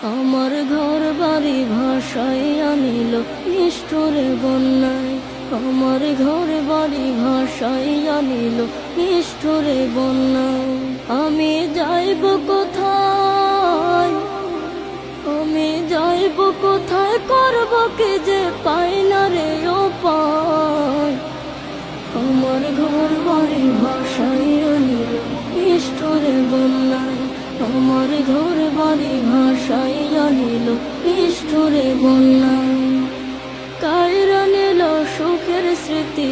আমার ঘর বাড়ি ভাসাই আনিল নিষ্ঠুরে বন্যায়। আমার ঘর বাড়ি ভাসাই আনিল নিষ্ঠুরে বন্যায়। আমি যাইব কোথায়, আমি যাইব কোথায়, করব কি যে পাই না রে উপায়। আমার ঘর বাড়ি ভাসাই আনিল নিষ্ঠুরে বন্যায়। আমার ঘর বাড়ি ভাসাই আনিল নিষ্ঠুরে বন্যায়। কায়রা নিল সুখের স্মৃতি